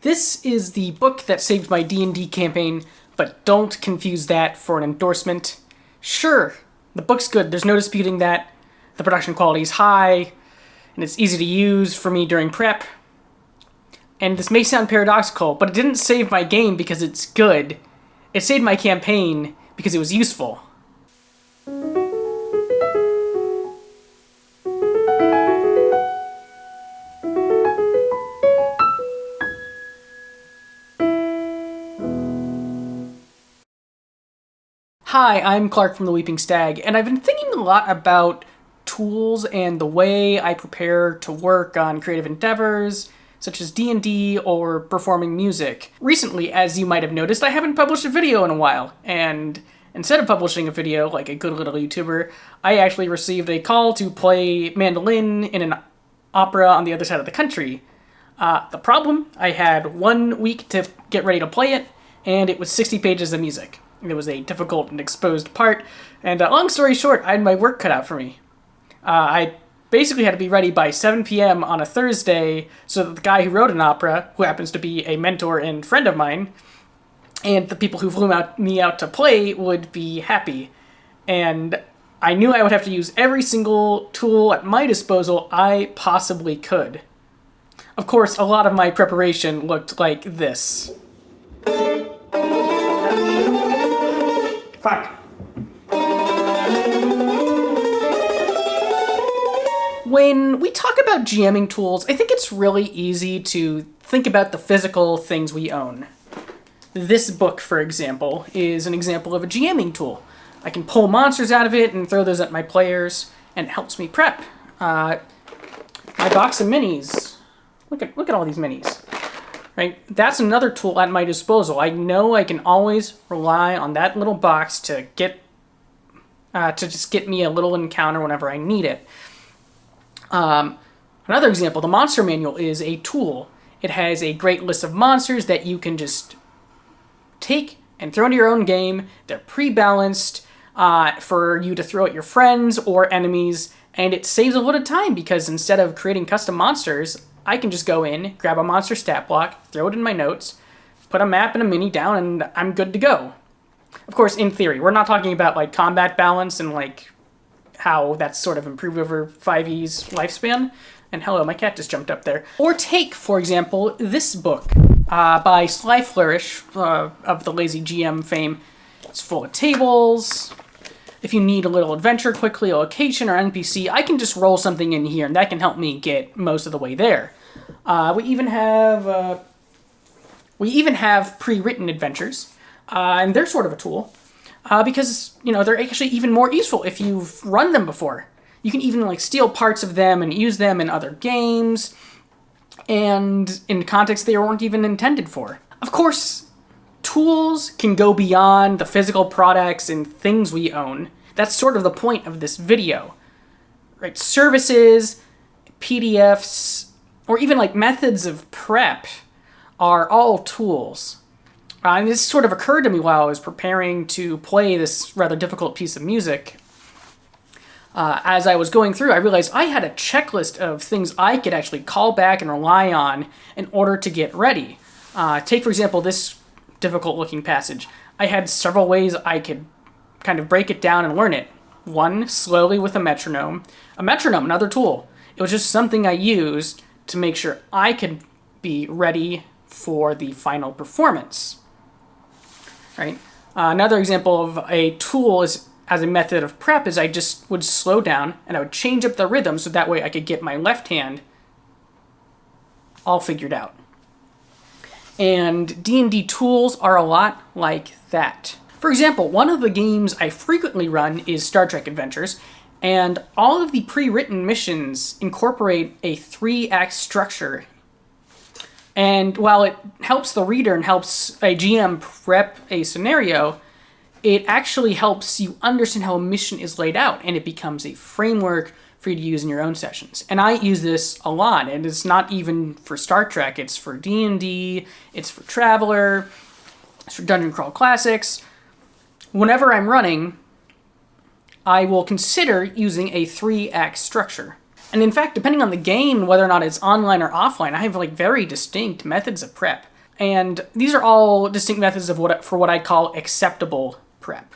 This is the book that saved my D&D campaign, but don't confuse that for an endorsement. Sure, the book's good, there's no disputing that. The production quality is high, and it's easy to use for me during prep. And this may sound paradoxical, but it didn't save my game because it's good. It saved my campaign because it was useful. Hi, I'm Clark from The Weeping Stag, and I've been thinking a lot about tools and the way I prepare to work on creative endeavors, such as D&D or performing music. Recently, as you might have noticed, I haven't published a video in a while, and instead of publishing a video like a good little YouTuber, I actually received a call to play mandolin in an opera on the other side of the country. The problem, I had 1 week to get ready to play it, and it was 60 pages of music. It was a difficult and exposed part, and long story short, I had my work cut out for me. I basically had to be ready by 7 p.m. on a Thursday so that the guy who wrote an opera, who happens to be a mentor and friend of mine, and the people who flew me out to play would be happy. And I knew I would have to use every single tool at my disposal I possibly could. Of course, a lot of my preparation looked like this. Fuck. When we talk about GMing tools, I think it's really easy to think about the physical things we own. This book, for example, is an example of a GMing tool. I can pull monsters out of it and throw those at my players, and it helps me prep. My box of minis. Look at all these minis. Right? That's another tool at my disposal. I know I can always rely on that little box to just get me a little encounter whenever I need it. Another example, the monster manual is a tool. It has a great list of monsters that you can just take and throw into your own game. They're pre-balanced for you to throw at your friends or enemies, and it saves a lot of time because instead of creating custom monsters, I can just go in, grab a monster stat block, throw it in my notes, put a map and a mini down, and I'm good to go. Of course, in theory, we're not talking about like combat balance and like how that's sort of improved over 5e's lifespan. And hello, my cat just jumped up there. Or take, for example, this book by Sly Flourish of the Lazy GM fame. It's full of tables. If you need a little adventure quickly, a location or NPC, I can just roll something in here, and that can help me get most of the way there. We even have pre-written adventures, and they're sort of a tool because they're actually even more useful if you've run them before. You can even like steal parts of them and use them in other games, and in contexts they weren't even intended for. Of course, tools can go beyond the physical products and things we own. That's sort of the point of this video, right? Services, PDFs, or even like methods of prep are all tools. And this sort of occurred to me while I was preparing to play this rather difficult piece of music. As I was going through, I realized I had a checklist of things I could actually call back and rely on in order to get ready. Take, for example, this difficult-looking passage. I had several ways I could kind of break it down and learn it. One, slowly with a metronome. A metronome, another tool. It was just something I used to make sure I could be ready for the final performance. Right? Another example of a tool as a method of prep is I just would slow down and I would change up the rhythm so that way I could get my left hand all figured out. And D&D tools are a lot like that. For example, one of the games I frequently run is Star Trek Adventures, and all of the pre-written missions incorporate a 3-act structure. And while it helps the reader and helps a GM prep a scenario, it actually helps you understand how a mission is laid out, and it becomes a framework for you to use in your own sessions. And I use this a lot, and it's not even for Star Trek, it's for D&D, it's for Traveler, it's for Dungeon Crawl Classics. Whenever I'm running, I will consider using a 3-act structure. And in fact, depending on the game, whether or not it's online or offline, I have like very distinct methods of prep. And these are all distinct methods of what I call acceptable prep.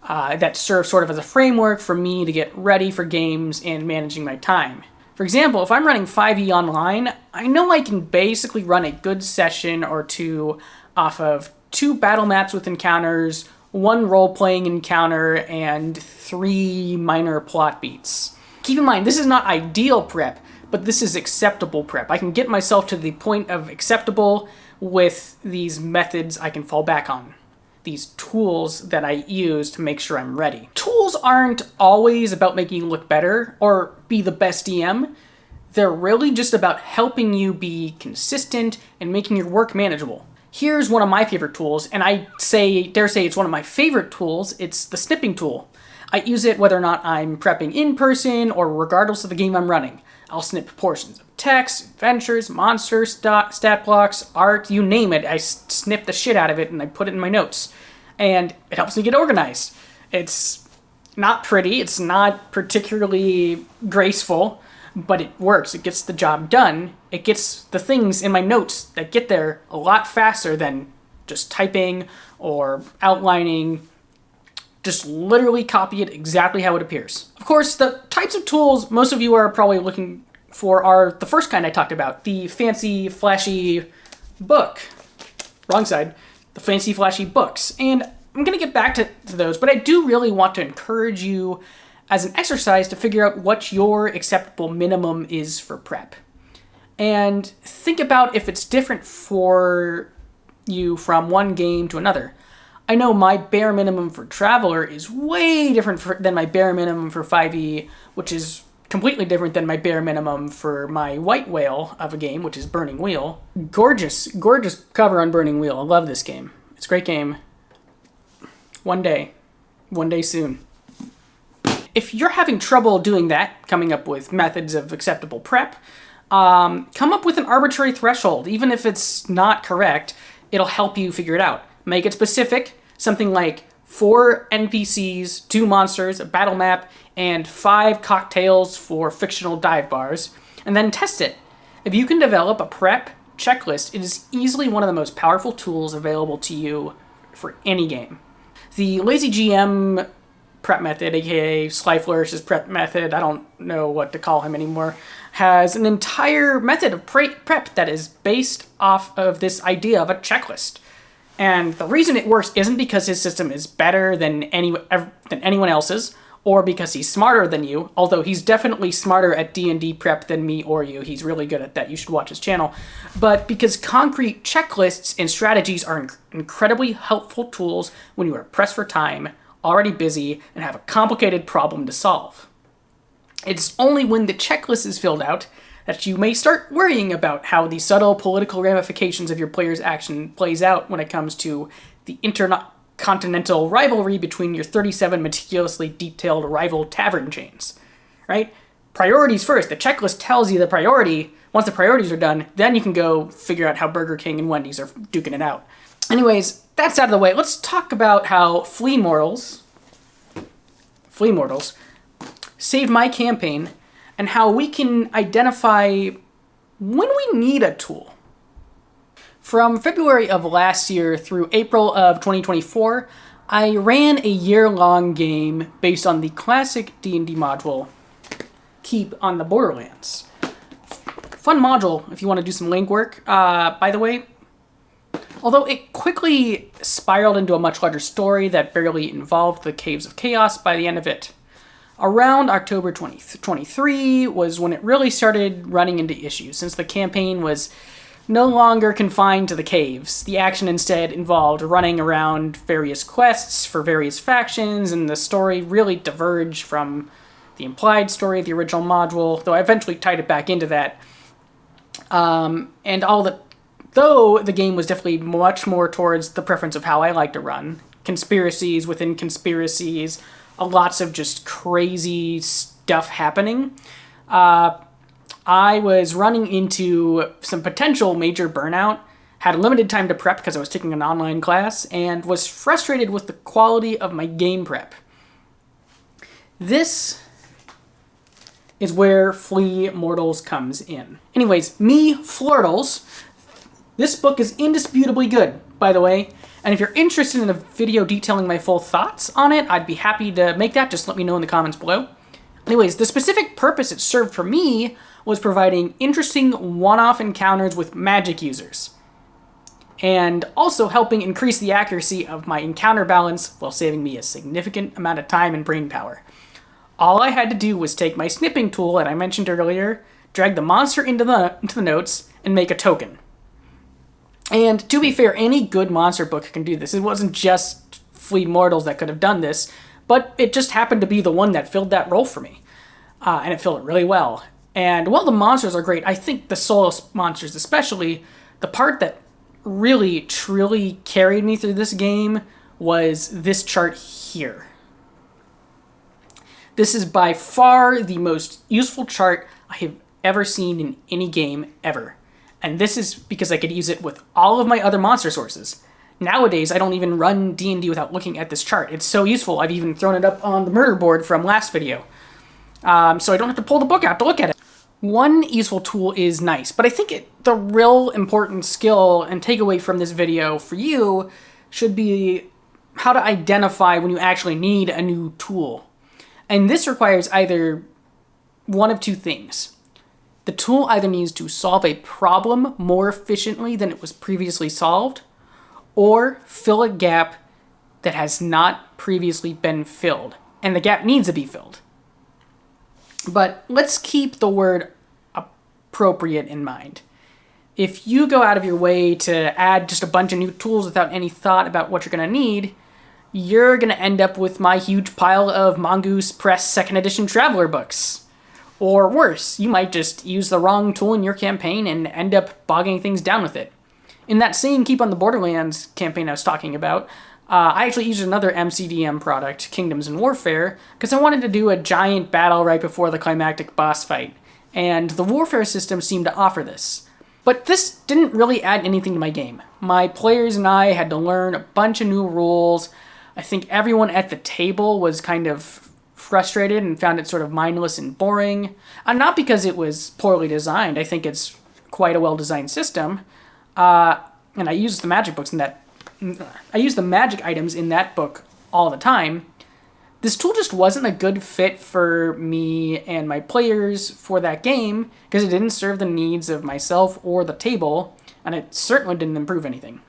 That serve sort of as a framework for me to get ready for games and managing my time. For example, if I'm running 5e online, I know I can basically run a good session or two off of 2 battle maps with encounters, 1 role-playing encounter, and 3 minor plot beats. Keep in mind, this is not ideal prep, but this is acceptable prep. I can get myself to the point of acceptable with these methods I can fall back on. These tools that I use to make sure I'm ready. Tools aren't always about making you look better or be the best DM. They're really just about helping you be consistent and making your work manageable. Here's one of my favorite tools, and I dare say it's one of my favorite tools. It's the snipping tool. I use it whether or not I'm prepping in person or regardless of the game I'm running. I'll snip portions of text, adventures, monsters, stat blocks, art, you name it. I snip the shit out of it and I put it in my notes. And it helps me get organized. It's not pretty, it's not particularly graceful, but it works. It gets the job done. It gets the things in my notes that get there a lot faster than just typing or outlining. Just literally copy it exactly how it appears. Of course, the types of tools most of you are probably looking for are the first kind I talked about, the fancy, flashy book. Wrong side. The fancy, flashy books. And I'm going to get back to those, but I do really want to encourage you as an exercise to figure out what your acceptable minimum is for prep. And think about if it's different for you from one game to another. I know my bare minimum for Traveler is way different than my bare minimum for 5e, which is completely different than my bare minimum for my white whale of a game, which is Burning Wheel. Gorgeous, gorgeous cover on Burning Wheel. I love this game. It's a great game. One day soon. If you're having trouble doing that, coming up with methods of acceptable prep, come up with an arbitrary threshold. Even if it's not correct, it'll help you figure it out. Make it specific, something like 4 NPCs, 2 monsters, a battle map, and 5 cocktails for fictional dive bars, and then test it. If you can develop a prep checklist, it is easily one of the most powerful tools available to you for any game. The Lazy GM prep method, aka Sly Flourish's prep method, I don't know what to call him anymore, has an entire method of prep that is based off of this idea of a checklist. And the reason it works isn't because his system is better than anyone else's, or because he's smarter than you, although he's definitely smarter at D&D prep than me or you. He's really good at that. You should watch his channel. But because concrete checklists and strategies are incredibly helpful tools when you are pressed for time, already busy, and have a complicated problem to solve. It's only when the checklist is filled out that you may start worrying about how the subtle political ramifications of your player's action plays out when it comes to the intercontinental rivalry between your 37 meticulously detailed rival tavern chains, right? Priorities first. The checklist tells you the priority. Once the priorities are done, then you can go figure out how Burger King and Wendy's are duking it out. Anyways, that's out of the way. Let's talk about how Flea Mortals saved my campaign and how we can identify when we need a tool. From February of last year through April of 2024, I ran a year-long game based on the classic D&D module, Keep on the Borderlands. Fun module if you want to do some link work. By the way, although it quickly spiraled into a much larger story that barely involved the Caves of Chaos by the end of it. Around October 2023 was when it really started running into issues, since the campaign was no longer confined to the caves. The action instead involved running around various quests for various factions, and the story really diverged from the implied story of the original module, though I eventually tied it back into that. Though the game was definitely much more towards the preference of how I like to run. Conspiracies within conspiracies, lots of just crazy stuff happening. I was running into some potential major burnout, had limited time to prep because I was taking an online class, and was frustrated with the quality of my game prep. This is where Flea Mortals comes in. Anyways, me Flirtles. This book is indisputably good, by the way, and if you're interested in a video detailing my full thoughts on it, I'd be happy to make that. Just let me know in the comments below. Anyways, the specific purpose it served for me was providing interesting one-off encounters with magic users, and also helping increase the accuracy of my encounter balance while saving me a significant amount of time and brain power. All I had to do was take my snipping tool that I mentioned earlier, drag the monster into the notes, and make a token. And to be fair, any good monster book can do this. It wasn't just Flea Mortals that could have done this, but it just happened to be the one that filled that role for me. And it filled it really well. And while the monsters are great, I think the solo monsters especially, the part that really, truly carried me through this game was this chart here. This is by far the most useful chart I have ever seen in any game ever. And this is because I could use it with all of my other monster sources. Nowadays, I don't even run D&D without looking at this chart. It's so useful, I've even thrown it up on the murder board from last video. So I don't have to pull the book out to look at it. One useful tool is nice, but I think the real important skill and takeaway from this video for you should be how to identify when you actually need a new tool. And this requires either one of two things. The tool either needs to solve a problem more efficiently than it was previously solved, or fill a gap that has not previously been filled, and the gap needs to be filled. But let's keep the word appropriate in mind. If you go out of your way to add just a bunch of new tools without any thought about what you're going to need, you're going to end up with my huge pile of Mongoose Press 2nd edition Traveler books. Or worse, you might just use the wrong tool in your campaign and end up bogging things down with it. In that same Keep on the Borderlands campaign I was talking about, I actually used another MCDM product, Kingdoms and Warfare, because I wanted to do a giant battle right before the climactic boss fight, and the Warfare system seemed to offer this. But this didn't really add anything to my game. My players and I had to learn a bunch of new rules. I think everyone at the table was kind of frustrated and found it sort of mindless and boring. And not because it was poorly designed. I think it's quite a well-designed system. And I use the magic books in that. I use the magic items in that book all the time. This tool just wasn't a good fit for me and my players for that game because it didn't serve the needs of myself or the table, and it certainly didn't improve anything.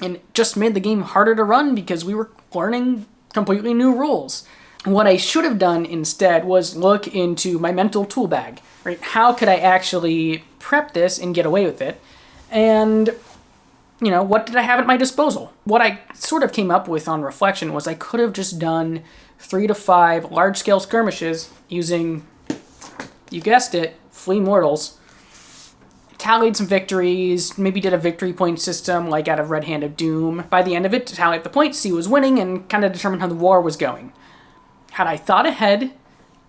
And it just made the game harder to run because we were learning completely new rules. What I should have done instead was look into my mental tool bag, right? How could I actually prep this and get away with it? And, you know, what did I have at my disposal? What I sort of came up with on reflection was I could have just done 3 to 5 large-scale skirmishes using, you guessed it, Flea Mortals. Tallied some victories, maybe did a victory point system like out of Red Hand of Doom. By the end of it, to tally up the points, see who was winning, and kind of determine how the war was going. Had I thought ahead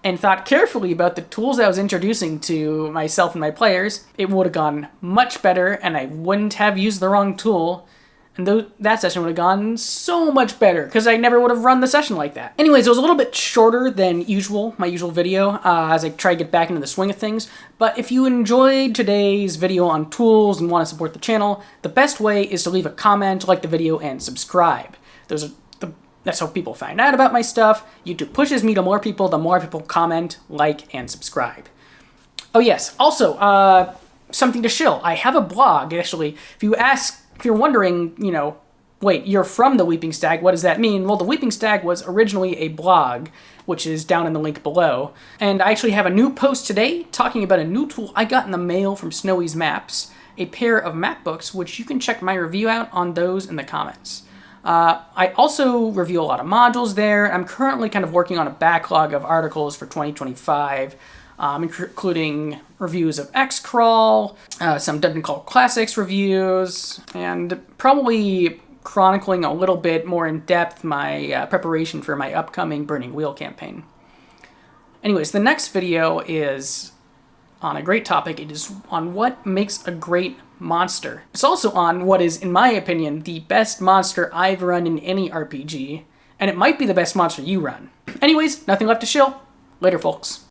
and thought carefully about the tools I was introducing to myself and my players, it would have gone much better, and I wouldn't have used the wrong tool, and that session would have gone so much better, because I never would have run the session like that. Anyways, it was a little bit shorter than usual, my usual video, as I try to get back into the swing of things, but if you enjoyed today's video on tools and want to support the channel, the best way is to leave a comment, like the video, and subscribe. That's how people find out about my stuff. YouTube pushes me to more people, the more people comment, like, and subscribe. Oh yes, also, something to shill. I have a blog, actually. If you're wondering, you know, wait, you're from the Weeping Stag, what does that mean? Well, the Weeping Stag was originally a blog, which is down in the link below. And I actually have a new post today talking about a new tool I got in the mail from Snowy's Maps, a pair of map books, which you can check my review out on those in the comments. I also review a lot of modules there. I'm currently kind of working on a backlog of articles for 2025, including reviews of X-Crawl, some Dungeon Crawl Classics reviews, and probably chronicling a little bit more in depth my preparation for my upcoming Burning Wheel campaign. Anyways, the next video is on a great topic. It is on what makes a great monster. It's also on what is, in my opinion, the best monster I've run in any RPG, and it might be the best monster you run. Anyways, nothing left to shill. Later, folks.